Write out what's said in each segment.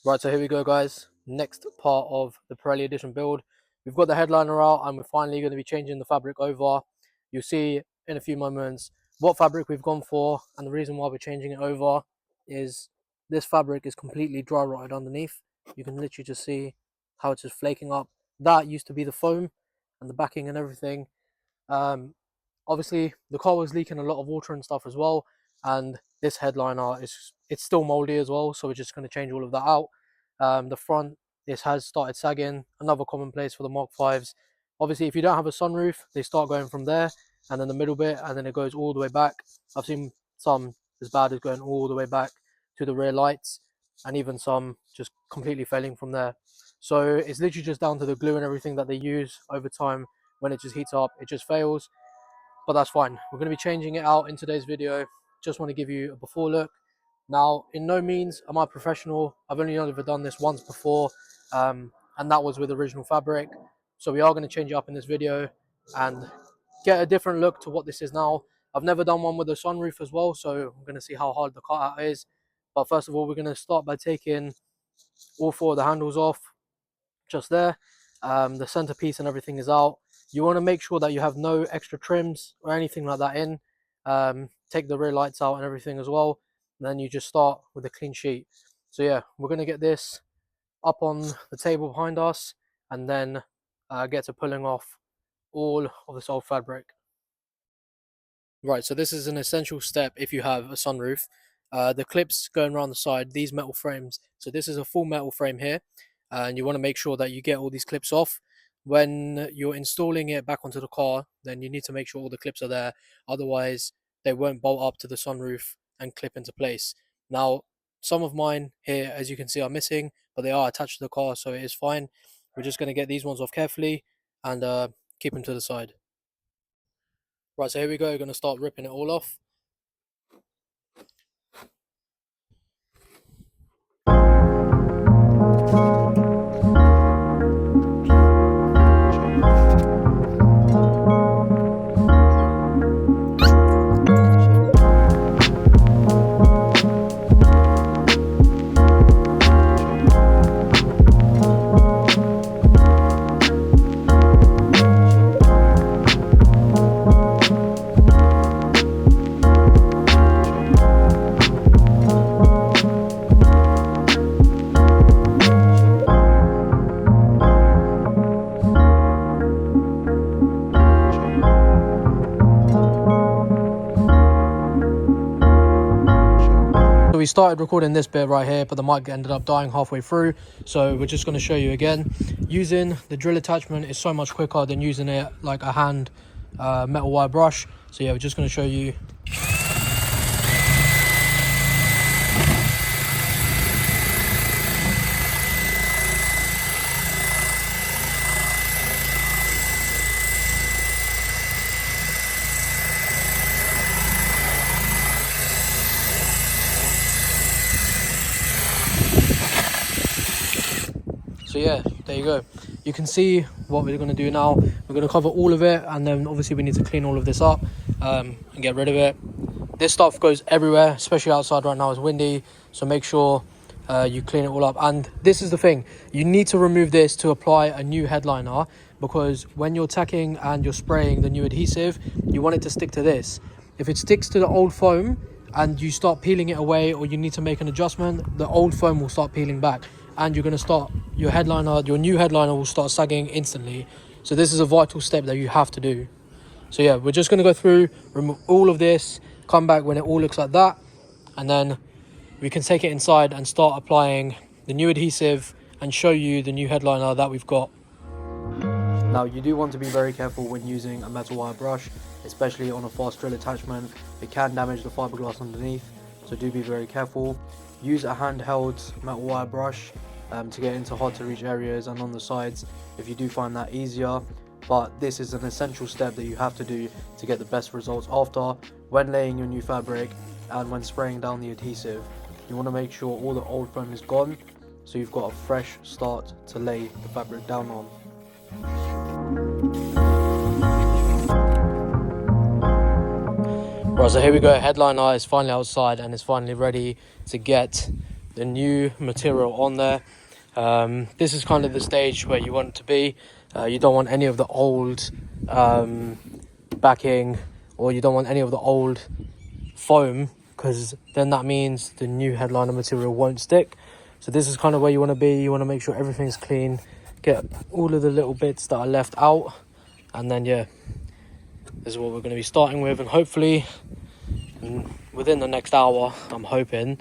Right, so here we go, guys. Next part of the Pirelli Edition build. We've got the headliner out and we're finally going to be changing the fabric over. You'll see in a few moments what fabric we've gone for, and the reason why we're changing it over is this fabric is completely dry rotted underneath. You can literally just see how it's just flaking up. That used to be the foam and the backing and everything. Obviously the car was leaking a lot of water and stuff as well, and this headliner it's still moldy as well, so we're just going to change all of that out. The front, this has started sagging, another commonplace for the Mark 5s. Obviously if you don't have a sunroof, they start going from there and then the middle bit, and then it goes all the way back. I've seen some as bad as going all the way back to the rear lights, and even some just completely failing from there. So it's literally just down to the glue and everything that they use over time. When it just heats up, it just fails, but that's fine. We're going to be changing it out in today's video. Just want to give you a before look. Now, in no means am I professional. I've only ever done this once before, and that was with original fabric. So we are going to change it up in this video and get a different look to what this is now. I've never done one with a sunroof as well, so I'm going to see how hard the cutout is. But first of all, we're going to start by taking all four of the handles off, just there. The centerpiece and everything is out. You want to make sure that you have no extra trims or anything like that in. Take the rear lights out and everything as well, and then you just start with a clean sheet. So yeah, we're going to get this up on the table behind us and then get to pulling off all of this old fabric. Right, so this is an essential step if you have a sunroof. The clips going around the side, these metal frames. So this is a full metal frame here, and you want to make sure that you get all these clips off. When you're installing it back onto the car, then you need to make sure all the clips are there. Otherwise, they won't bolt up to the sunroof and clip into place. Now, some of mine here, as you can see, are missing, but they are attached to the car, so it is fine. We're just going to get these ones off carefully and keep them to the side. Right, so here we go. We're going to start ripping it all off. So we started recording this bit right here, but the mic ended up dying halfway through, so we're just going to show you again. Using the drill attachment is so much quicker than using it like a hand metal wire brush. So yeah, we're just going to show you. So yeah, there you go. You can see what we're going to do now. We're going to cover all of it, and then obviously we need to clean all of this up and get rid of it. This stuff goes everywhere, especially outside right now. It's windy, so make sure you clean it all up. And this is the thing, you need to remove this to apply a new headliner, because when you're tacking and you're spraying the new adhesive, you want it to stick to this. If it sticks to the old foam and you start peeling it away, or you need to make an adjustment, the old foam will start peeling back, and you're going to start your new headliner will start sagging instantly. So this is a vital step that you have to do. So yeah, we're just going to go through, remove all of this, come back when it all looks like that, and then we can take it inside and start applying the new adhesive and show you the new headliner that we've got. Now, you do want to be very careful when using a metal wire brush, especially on a fast drill attachment. It can damage the fiberglass underneath, so do be very careful. Use a handheld metal wire brush to get into hard to reach areas and on the sides if you do find that easier. But this is an essential step that you have to do to get the best results after, when laying your new fabric and when spraying down the adhesive. You want to make sure all the old foam is gone, so you've got a fresh start to lay the fabric down on. Right, so here we go. Headliner is finally outside and is finally ready to get the new material on there. This is kind of the stage where you want it to be. You don't want any of the old backing, or you don't want any of the old foam, because then that means the new headliner material won't stick. So this is kind of where you want to be. You want to make sure everything's clean, get all of the little bits that are left out, and then yeah, this is what we're going to be starting with. And hopefully within the next hour, I'm hoping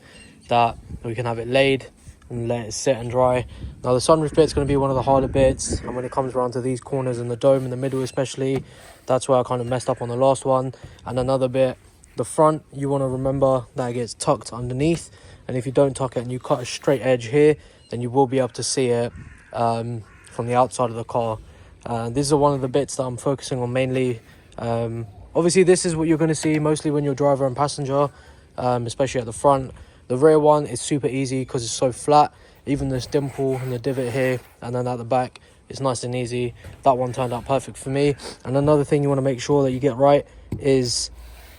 that we can have it laid and let it sit and dry. Now the sunroof bit's going to be one of the harder bits, and when it comes around to these corners and the dome in the middle especially, that's where I kind of messed up on the last one. And another bit, the front, you want to remember that it gets tucked underneath, and if you don't tuck it and you cut a straight edge here, then you will be able to see it from the outside of the car. These are one of the bits that I'm focusing on mainly. Obviously this is what you're going to see mostly when you're driver and passenger, especially at the front. The rear one is super easy because it's so flat. Even this dimple and the divot here, and then at the back, it's nice and easy. That one turned out perfect for me. And another thing you want to make sure that you get right is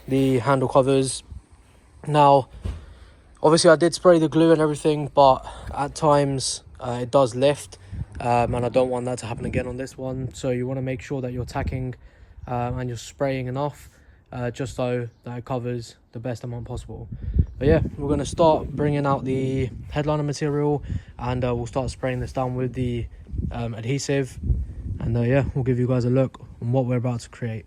the handle covers. Now obviously I did spray the glue and everything, but at times it does lift, and I don't want that to happen again on this one. So you want to make sure that you're tacking and you're spraying enough, just so that it covers the best amount possible. But yeah, we're going to start bringing out the headliner material, and we'll start spraying this down with the adhesive, and yeah, we'll give you guys a look on what we're about to create.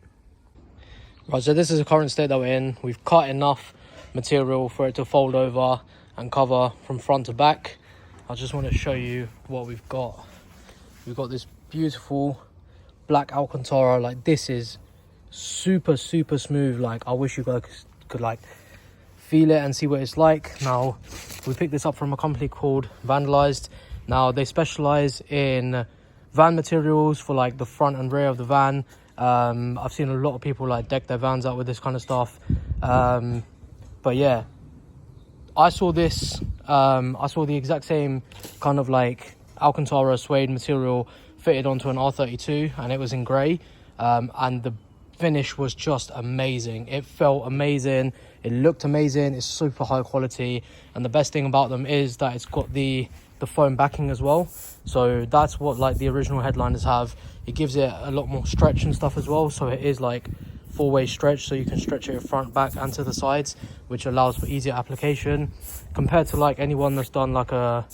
Right, so this is the current state that we're in. We've cut enough material for it to fold over and cover from front to back. I just want to show you what we've got. We've got this beautiful black Alcantara. Like, this is super smooth. Like, I wish you guys could like feel it and see what it's like. Now we picked this up from a company called Vandalised. Now they specialize in van materials for like the front and rear of the van. I've seen a lot of people like deck their vans out with this kind of stuff, but yeah, I saw this, I saw the exact same kind of like Alcantara suede material fitted onto an R32, and it was in grey, and the finish was just amazing. It felt amazing, it looked amazing, it's super high quality, and the best thing about them is that it's got the foam backing as well. So that's what like the original headliners have. It gives it a lot more stretch and stuff as well, so it is like four-way stretch, so you can stretch it front, back and to the sides, which allows for easier application compared to like anyone that's done like a,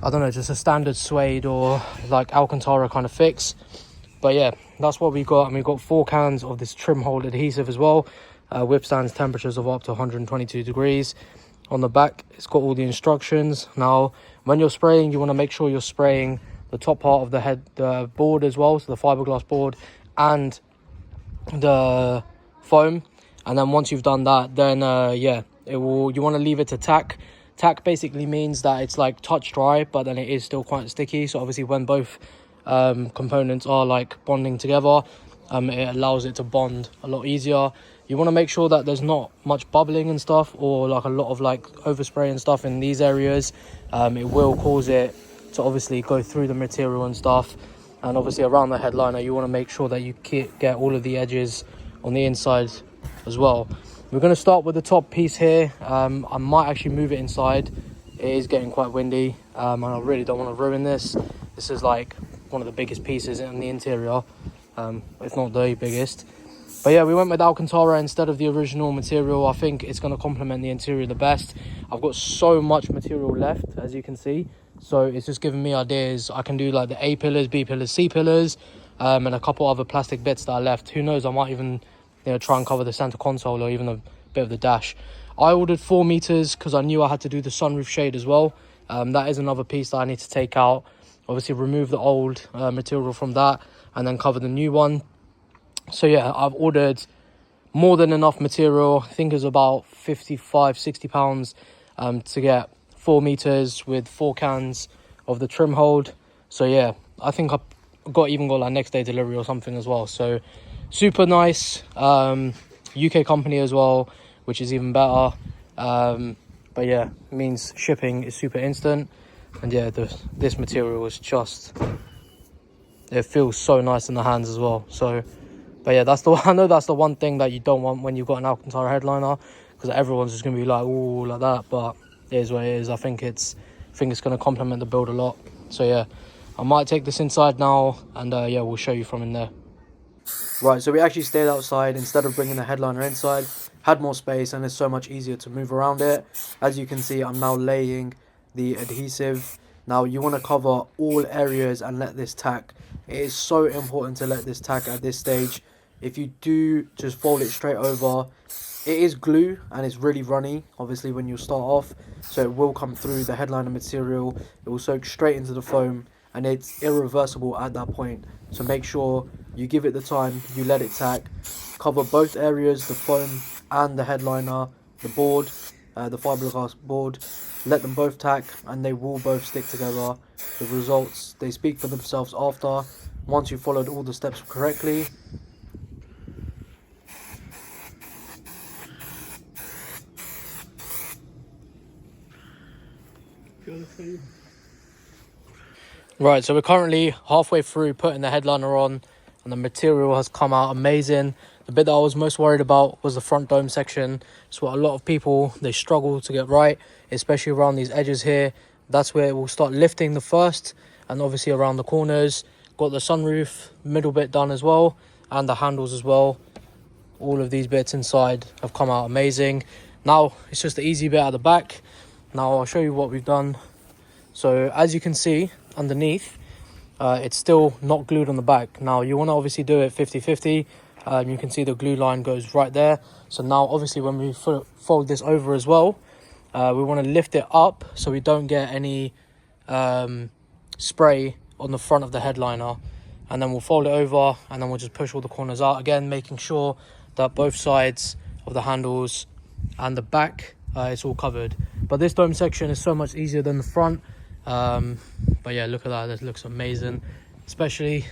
I don't know, just a standard suede or like Alcantara kind of fix. But yeah, that's what we got. And we've got 4 cans of this trim hold adhesive as well. Withstands temperatures of up to 122 degrees. On the back, it's got all the instructions. Now, when you're spraying, you want to make sure you're spraying the top part of the board as well, so the fiberglass board and the foam. And then once you've done that, then yeah, you want to leave it to tack. Tack basically means that it's like touch dry, but then it is still quite sticky. So obviously when both components are like bonding together, it allows it to bond a lot easier. You want to make sure that there's not much bubbling and stuff, or like a lot of like overspray and stuff in these areas. It will cause it to obviously go through the material and stuff. And obviously around the headliner, you want to make sure that you get all of the edges on the inside as well. We're going to start with the top piece here. I might actually move it inside. It is getting quite windy, and I really don't want to ruin this. This is like one of the biggest pieces in the interior, if not the biggest. But yeah, we went with Alcantara instead of the original material. I think it's going to complement the interior the best. I've got so much material left, as you can see, so it's just giving me ideas. I can do like the A pillars, B pillars, C pillars, and a couple other plastic bits that are left. Who knows, I might even try and cover the center console or even a bit of the dash. I ordered 4 meters because I knew I had to do the sunroof shade as well. That is another piece that I need to take out. Obviously remove the old material from that and then cover the new one. So yeah, I've ordered more than enough material. I think it's about 55-60 pounds to get 4 meters with 4 cans of the trim hold. So yeah, I think I even got like next day delivery or something as well. So super nice, UK company as well, which is even better. But yeah, it means shipping is super instant. And yeah, this material is just, it feels so nice in the hands as well. So but yeah, I know that's the one thing that you don't want when you've got an Alcantara headliner, because everyone's just going to be like, ooh, like that. But it is what it is. I think it's going to complement the build a lot. So yeah, I might take this inside now, and yeah, we'll show you from in there. Right, so we actually stayed outside instead of bringing the headliner inside. Had more space, and it's so much easier to move around it. As you can see, I'm now laying the adhesive. Now you want to cover all areas and let this tack. It is so important to let this tack at this stage. If you do just fold it straight over, it is glue and it's really runny, obviously, when you start off. So it will come through the headliner material. It will soak straight into the foam, and it's irreversible at that point. So make sure you give it the time, you let it tack. Cover both areas, the foam and the headliner, the board, the fiberglass board. Let them both tack, and they will both stick together. The results, they speak for themselves after, once you followed all the steps correctly. Right, so we're currently halfway through putting the headliner on, and the material has come out amazing. The bit that I was most worried about was the front dome section. It's what a lot of people, they struggle to get right, especially around these edges here. That's where it will start lifting the first, and obviously around the corners. Got the sunroof middle bit done as well, and the handles as well. All of these bits inside have come out amazing. Now it's just the easy bit at the back. Now I'll show you what we've done. So as you can see underneath, it's still not glued on the back. Now you want to obviously do it 50-50. You can see the glue line goes right there. So now obviously when we fold this over as well, we want to lift it up so we don't get any spray on the front of the headliner. And then we'll fold it over, and then we'll just push all the corners out again, making sure that both sides of the handles and the back it's all covered. But this dome section is so much easier than the front. But yeah, look at that, this looks amazing. Especially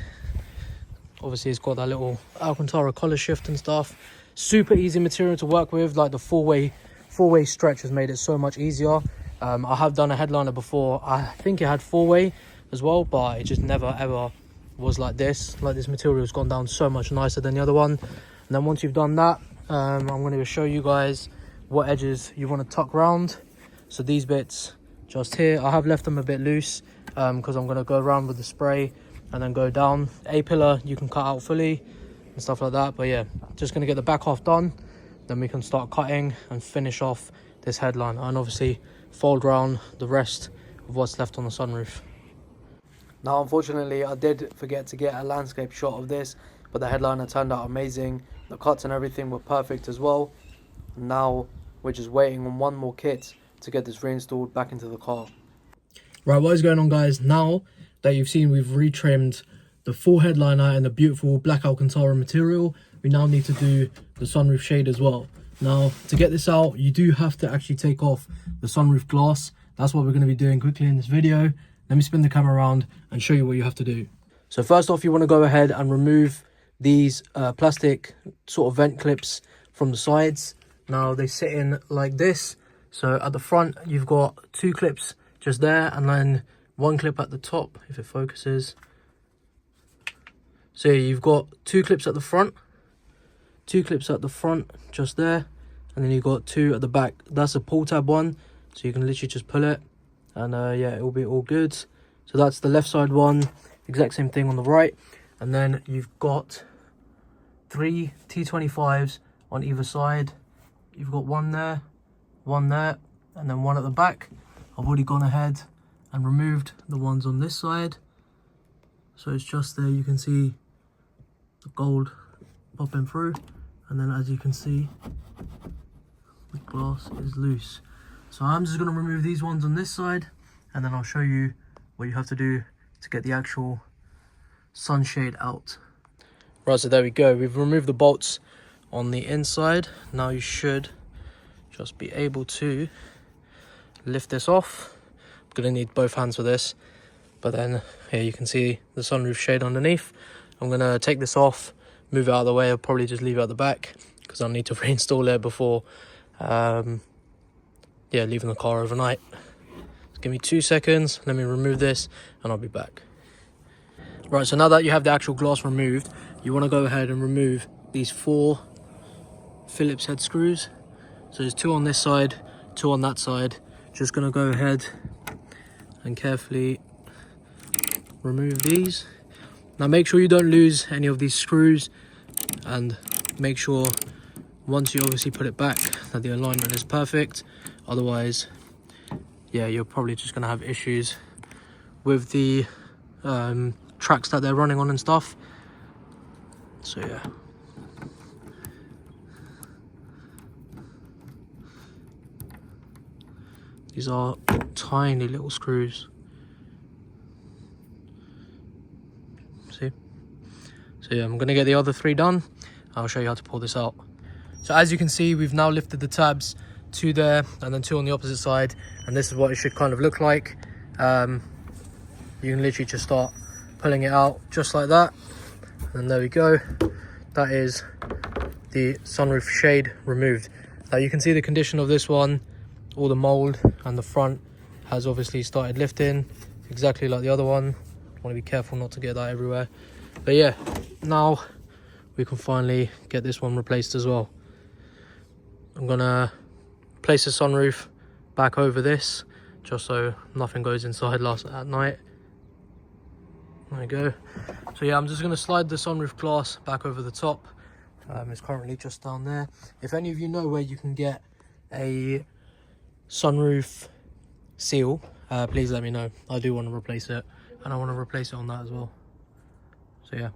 obviously it's got that little Alcantara collar shift and stuff. Super easy material to work with. Like the four-way stretch has made it so much easier. I have done a headliner before. I think it had four-way as well, but it just never ever was like this. Like this material has gone down so much nicer than the other one. And then once you've done that, I'm going to show you guys what edges you want to tuck round. So these bits just here, I have left them a bit loose because I'm going to go around with the spray and then go down. A-pillar you can cut out fully and stuff like that. But yeah, just going to get the back half done, then we can start cutting and finish off this headline, and obviously fold round the rest of what's left on the sunroof. Now unfortunately I did forget to get a landscape shot of this, but the headliner turned out amazing. The cuts and everything were perfect as well. Now we're just waiting on one more kit to get this reinstalled back into the car. Right, what is going on, guys? Now that you've seen we've retrimmed the full headliner and the beautiful black Alcantara material, we now need to do the sunroof shade as well. Now to get this out, you do have to actually take off the sunroof glass. That's what we're going to be doing quickly in this video. Let me spin the camera around and show you what you have to do. So first off, you want to go ahead and remove these plastic sort of vent clips from the sides. Now they sit in like this. So at the front you've got two clips just there, and then one clip at the top if it focuses. So you've got two clips at the front, just there, and then you've got two at the back. That's a pull tab one, so you can literally just pull it, and yeah, it will be all good. So that's the left side one, exact same thing on the right. And then you've got 3 T25s on either side. You've got one there, and then one at the back. I've already gone ahead and removed the ones on this side, so it's just there. You can see the gold popping through, and then as you can see the glass is loose. So I'm just going to remove these ones on this side, and then I'll show you what you have to do to get the actual sunshade out. Right, so there we go, we've removed the bolts on the inside. Now you should just be able to lift this off. I'm going to need both hands for this, but then here you can see the sunroof shade underneath. I'm going to take this off, move it out of the way. I'll probably just leave it at the back because I'll need to reinstall it before yeah, leaving the car overnight. Just give me 2 seconds, let me remove this and I'll be back. Right, so now that you have the actual glass removed, you want to go ahead and remove these 4 Phillips head screws. So there's 2 on this side, 2 on that side. just going to go ahead and carefully remove these. Now make sure you don't lose any of these screws, and make sure once you obviously put it back that the alignment is perfect. Otherwise, yeah, you're probably just going to have issues with the tracks that they're running on and stuff. So yeah, these are tiny little screws. See? So yeah, I'm going to get the other 3 done. I'll show you how to pull this out. So as you can see, we've now lifted the tabs, 2 there and then 2 on the opposite side, and this is what it should kind of look like. You can literally just start pulling it out just like that, and there we go. That is the sunroof shade removed. Now you can see the condition of this one. All the mold and the front has obviously started lifting, exactly like the other one. Want to be careful not to get that everywhere. But yeah, now we can finally get this one replaced as well. I'm gonna place the sunroof back over this just so nothing goes inside at night. There we go. So yeah, I'm just going to slide the sunroof glass back over the top. It's currently just down there. If any of you know where you can get a sunroof seal, please let me know. I do want to replace it, and I want to replace it on that as well. So yeah.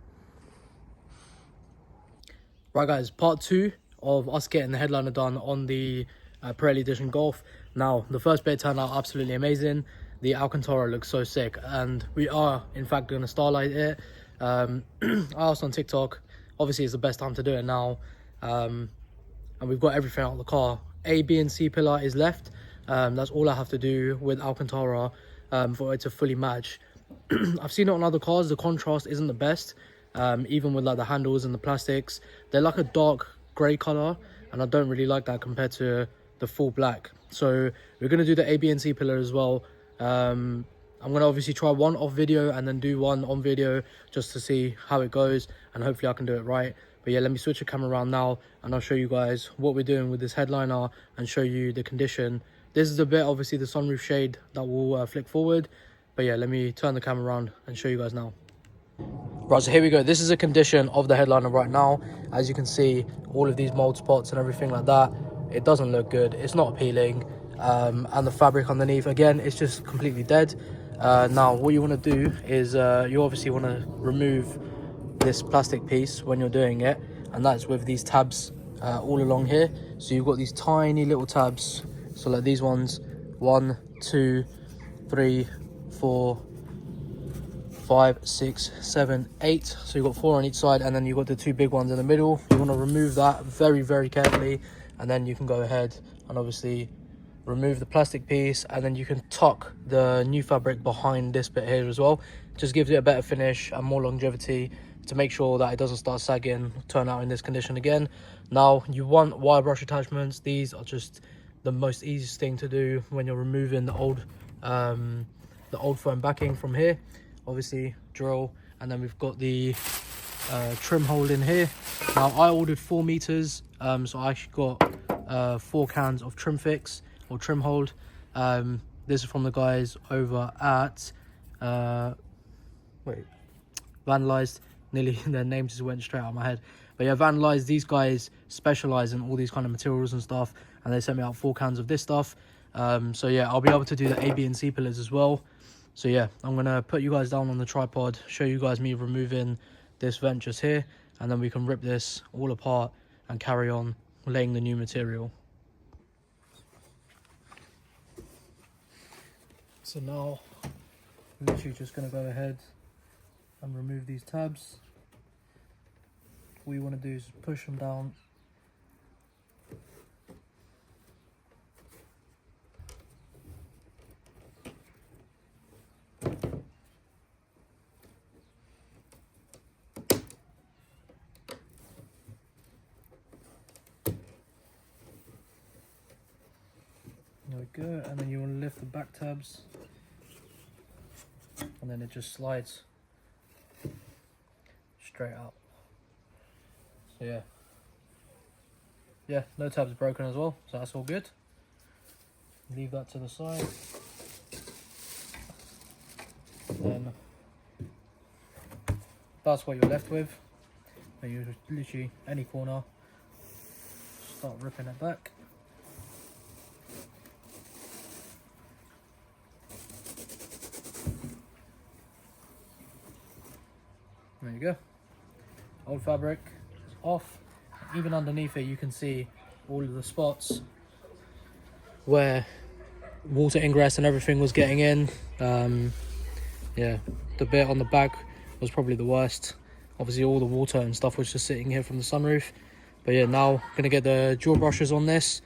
Right guys, part 2 of us getting the headliner done on the Pirelli Edition Golf. Now, the first bit turned out absolutely amazing. The Alcantara looks so sick, and we are in fact going to starlight it. I asked on TikTok, obviously it's the best time to do it now, and we've got everything out of the car. A, B and C pillar is left. That's all I have to do with Alcantara for it to fully match. I've seen it on other cars, the contrast isn't the best, even with like the handles and the plastics. They're like a dark grey colour, and I don't really like that compared to the full black. So we're going to do the A, B and C pillar as well. I'm going to obviously try one off video and then do one on video just to see how it goes, and hopefully I can do it right. But yeah, let me switch the camera around now and I'll show you guys what we're doing with this headliner and show you the condition. This is the bit, obviously the sunroof shade that will flick forward. But yeah, let me turn the camera around and show you guys now. Right, so here we go. This is a condition of the headliner right now. As you can see, all of these mold spots and everything like that. It doesn't look good. It's not appealing. And the fabric underneath, again, it's just completely dead. Now, what you want to do is you obviously want to remove this plastic piece when you're doing it. And that's with these tabs all along here. So you've got these tiny little tabs. So like these ones, 1, 2, 3, 4, 5, 6, 7, 8. So you've got 4 on each side, and then you've got the 2 big ones in the middle. You want to remove that very, very carefully, and then you can go ahead and obviously remove the plastic piece, and then you can tuck the new fabric behind this bit here as well. Just gives it a better finish and more longevity to make sure that it doesn't start sagging, turn out in this condition again. Now, you want wire brush attachments. These are just the most easiest thing to do when you're removing the old foam backing from here. Obviously drill, and then we've got the trim hole in here. Now I ordered 4 meters, so I actually got 4 cans of trim fix or trim hold. This is from the guys over at Vandalised. Nearly their names just went straight out of my head. But yeah, Vandalised, these guys specialize in all these kind of materials and stuff, and they sent me out 4 cans of this stuff. So yeah, I'll be able to do the A, B and C pillars as well. So yeah, I'm going to put you guys down on the tripod, show you guys me removing this vent just here, and then we can rip this all apart and carry on laying the new material. So now, I'm literally just going to go ahead and remove these tabs. All you want to do is push them down. There we go, and then you want to lift the back tabs, and then it just slides straight out. So yeah, no tabs broken as well, so that's all good. leave that to the side. Then that's what you're left with. And you literally any corner start ripping it back. There you go. Old fabric is off. Even underneath it you can see all of the spots where water ingress and everything was getting in. Yeah, the bit on the back was probably the worst. Obviously all the water and stuff was just sitting here from the sunroof. But yeah, now I'm gonna get the jaw brushes on this,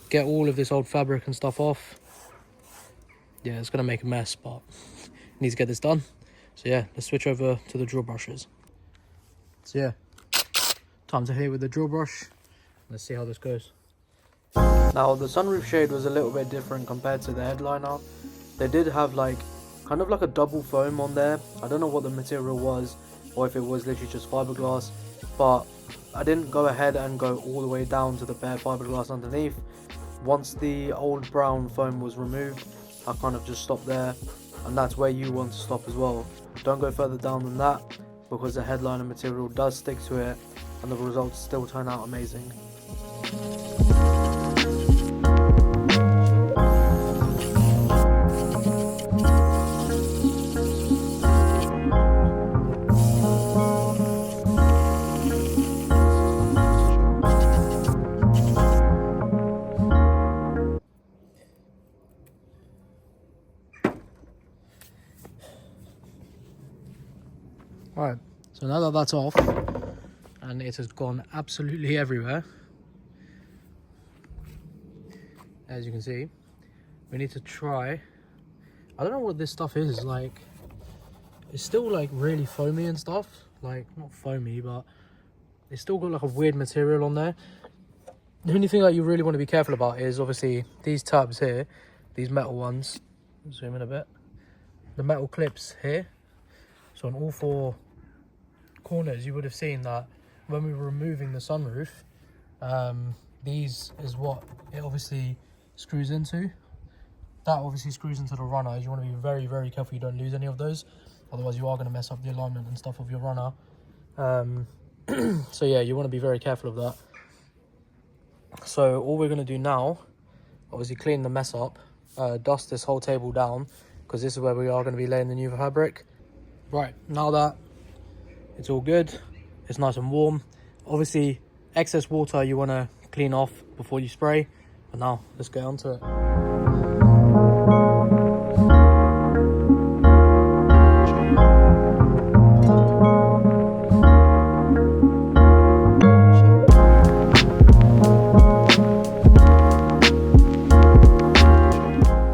get all of this old fabric and stuff off. Yeah, it's gonna make a mess, but I need to get this done. So yeah, let's switch over to the drill brushes. So yeah, time to hit it with the drill brush. Let's see how this goes. Now the sunroof shade was a little bit different compared to the headliner. They did have like kind of like a double foam on there. I don't know what the material was or if it was literally just fiberglass, but I didn't go ahead and go all the way down to the bare fiberglass underneath. Once the old brown foam was removed, I kind of just stopped there, and that's where you want to stop as well. Don't go further down than that, because the headliner material does stick to it and the results still turn out amazing. Alright, so now that that's off and it has gone absolutely everywhere, as you can see, we need to try. I don't know what this stuff is, like it's still like really foamy and stuff, like not foamy, but it's still got like a weird material on there. The only thing that you really want to be careful about is obviously these tabs here, these metal ones. Zoom in a bit. The metal clips here. So on all four corners you would have seen that when we were removing the sunroof, these is what it obviously screws into. That obviously screws into the runner. You want to be very, very careful you don't lose any of those, otherwise you are going to mess up the alignment and stuff of your runner. So yeah, you want to be very careful of that. So all we're going to do now, obviously clean the mess up, dust this whole table down, because this is where we are going to be laying the new fabric. Right, now that it's all good, it's nice and warm. Obviously, excess water you want to clean off before you spray. But now, let's get onto it.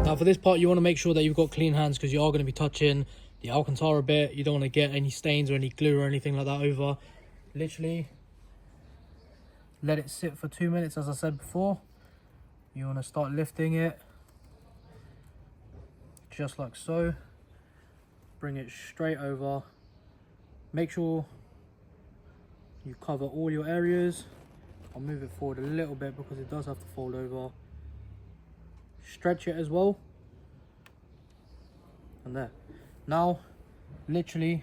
Now for this part, you want to make sure that you've got clean hands, because you are going to be touching the Alcantara bit. You don't want to get any stains or any glue or anything like that over. Literally let it sit for 2 minutes, as I said before. You want to start lifting it just like so. Bring it straight over. Make sure you cover all your areas. I'll move it forward a little bit because it does have to fold over. Stretch it as well. And there. Now, literally,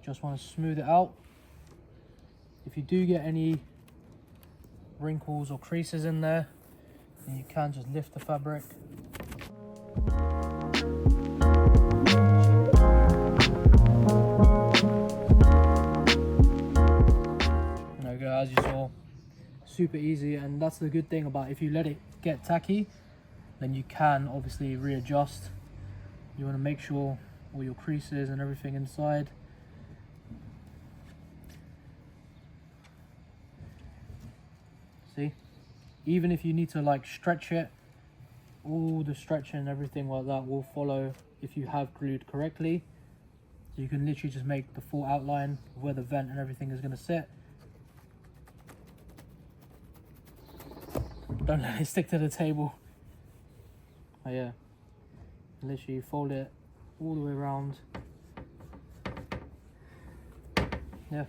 just want to smooth it out. If you do get any wrinkles or creases in there, then you can just lift the fabric. There we go, as you saw, super easy. And that's the good thing about if you let it get tacky, then you can obviously readjust. You want to make sure all your creases and everything inside. See, even if you need to like stretch it, all the stretching and everything like that will follow if you have glued correctly. So you can literally just make the full outline of where the vent and everything is going to sit. Don't let it stick to the table. Oh yeah, literally fold it all the way around. Yeah,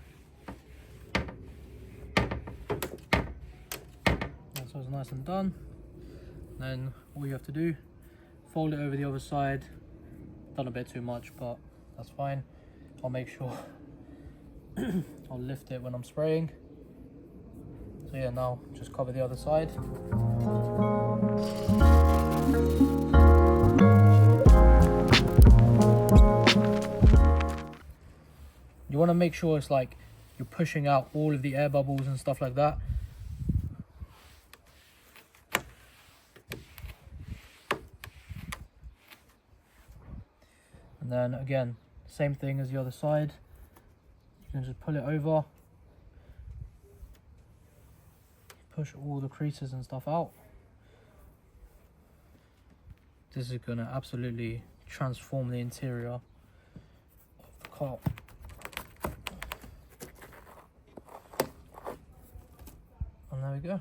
that's what's nice and done. Then all you have to do, fold it over the other side. Done a bit too much, but that's fine. I'll make sure I'll lift it when I'm spraying. So yeah, now just cover the other side. You want to make sure it's like you're pushing out all of the air bubbles and stuff like that. And then again, same thing as the other side. You can just pull it over, push all the creases and stuff out. This is going to absolutely transform the interior of the car. And there we go.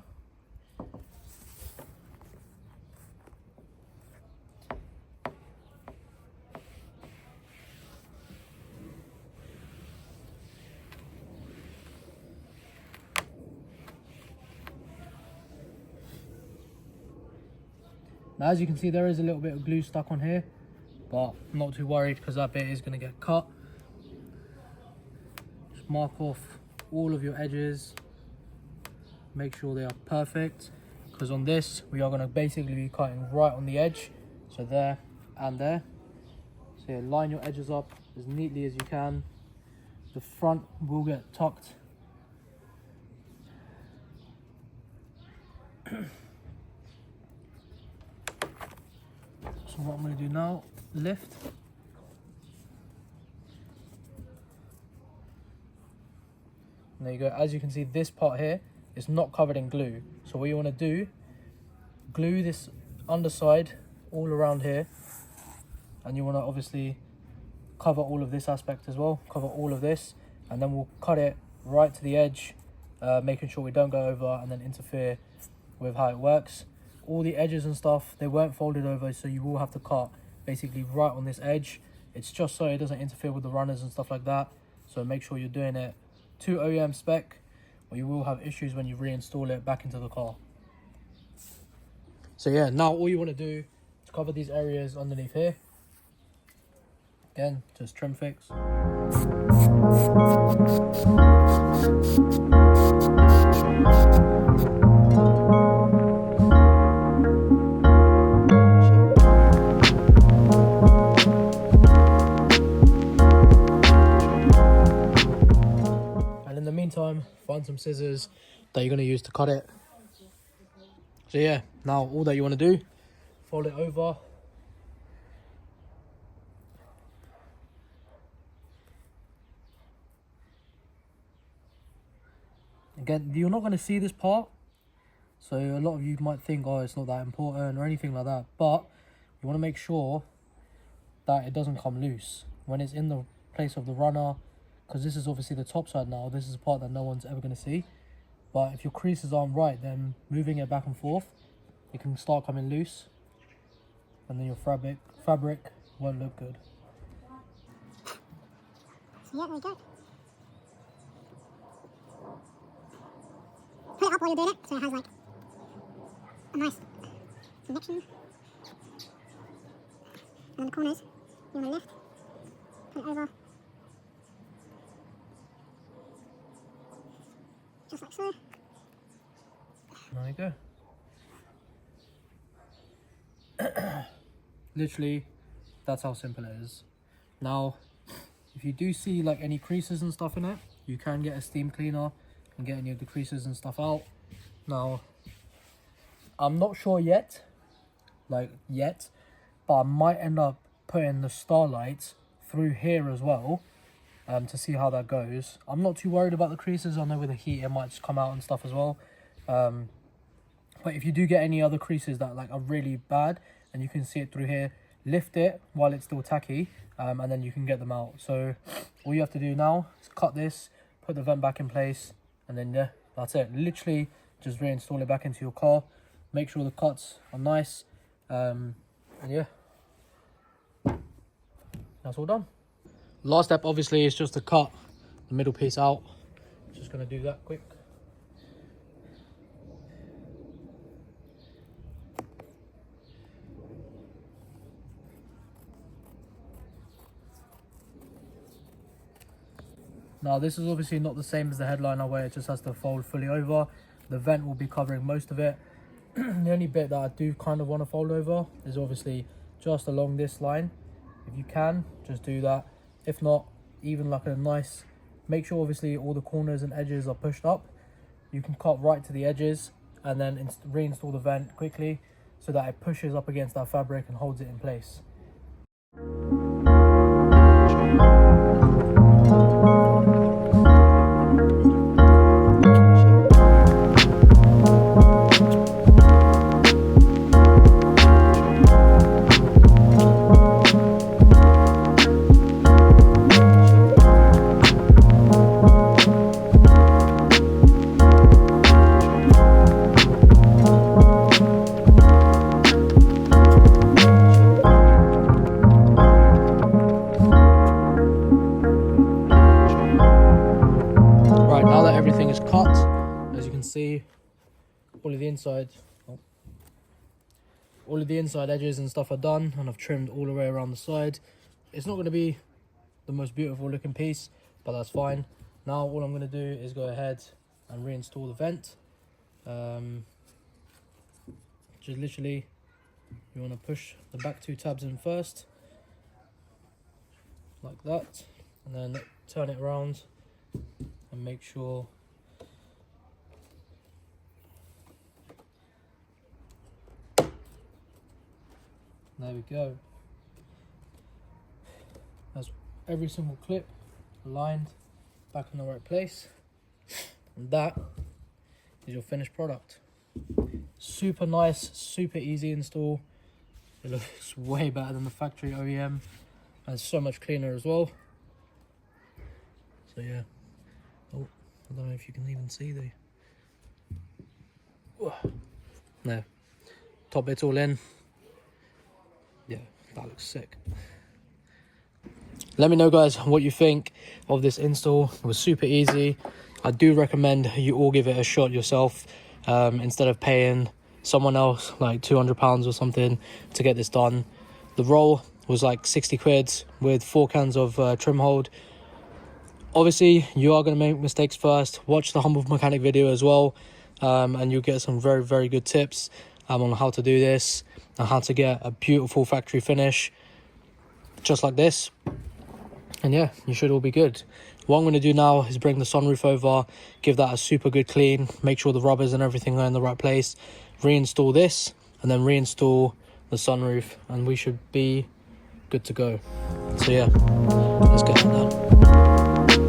Now, as you can see, there is a little bit of glue stuck on here, but I'm not too worried because that bit is going to get cut. Just mark off all of your edges, make sure they are perfect, because on this we are going to basically be cutting right on the edge, so there and there. So yeah, line your edges up as neatly as you can. The front will get tucked. So what I'm going to do now, lift. And there you go. As you can see, this part here is not covered in glue. So what you want to do, glue this underside all around here. And you want to obviously cover all of this aspect as well. Cover all of this. And then we'll cut it right to the edge, making sure we don't go over and then interfere with how it works. All the edges and stuff, they weren't folded over, so you will have to cut basically right on this edge. It's just so it doesn't interfere with the runners and stuff like that. So make sure you're doing it to OEM spec, or you will have issues when you reinstall it back into the car. So yeah, now all you want to do is cover these areas underneath here. Again, just trim fix. Meantime, find some scissors that you're going to use to cut it. So yeah, now all that you want to do, fold it over. Again, you're not going to see this part, so a lot of you might think, oh, it's not that important or anything like that, but you want to make sure that it doesn't come loose when it's in the place of the runner. Because this is obviously the top side now, this is a part that no one's ever going to see. But if your creases aren't right, then moving it back and forth, it can start coming loose. And then your fabric won't look good. So yeah, there we go. Put it up while you're doing it, so it has like a nice connection. And then the corners, you want to lift, put it over. Just like so. There you go. Literally, that's how simple it is. Now, if you do see like any creases and stuff in it, you can get a steam cleaner and get any of the creases and stuff out. Now, I'm not sure yet, but I might end up putting the starlight through here as well. To see how that goes. I'm not too worried about the creases. I know with the heat it might just come out and stuff as well. But if you do get any other creases that like are really bad and you can see it through here, lift it while it's still tacky, and then you can get them out. So all you have to do now is cut this, put the vent back in place, and then yeah, that's it. Literally just reinstall it back into your car. Make sure the cuts are nice, and yeah, that's all done. Last step obviously is just to cut the middle piece out. Just going to do that quick. Now this is obviously not the same as the headliner where it just has to fold fully over. The vent will be covering most of it. The only bit that I do kind of want to fold over is obviously just along this line. If you can, just do that. If not, even like a nice, make sure obviously all the corners and edges are pushed up. You can cut right to the edges and then reinstall the vent quickly so that it pushes up against that fabric and holds it in place. Everything is cut, as you can see. All of the inside edges and stuff are done, and I've trimmed all the way around the side. It's not going to be the most beautiful looking piece, but that's fine. Now all I'm going to do is go ahead and reinstall the vent. Just literally, you want to push the back two tabs in first, like that, and then turn it around and make sure there we go. That's every single clip aligned back in the right place, and that is your finished product. Super nice, super easy install. It looks way better than the factory OEM and it's so much cleaner as well. So yeah, oh, I don't know if you can even see the no, top bit's all in. Yeah, that looks sick. Let me know guys what you think of this install. It was super easy. I do recommend you all give it a shot yourself, instead of paying someone else like £200 or something to get this done. The roll was like 60 quid with 4 cans of trim hold. Obviously you are going to make mistakes first. Watch the Humble Mechanic video as well, and you'll get some very good tips on how to do this and how to get a beautiful factory finish just like this. And yeah, you should all be good. What I'm going to do now is bring the sunroof over, give that a super good clean, make sure the rubbers and everything are in the right place, reinstall this, and then reinstall the sunroof, and we should be good to go. So yeah, let's get that done.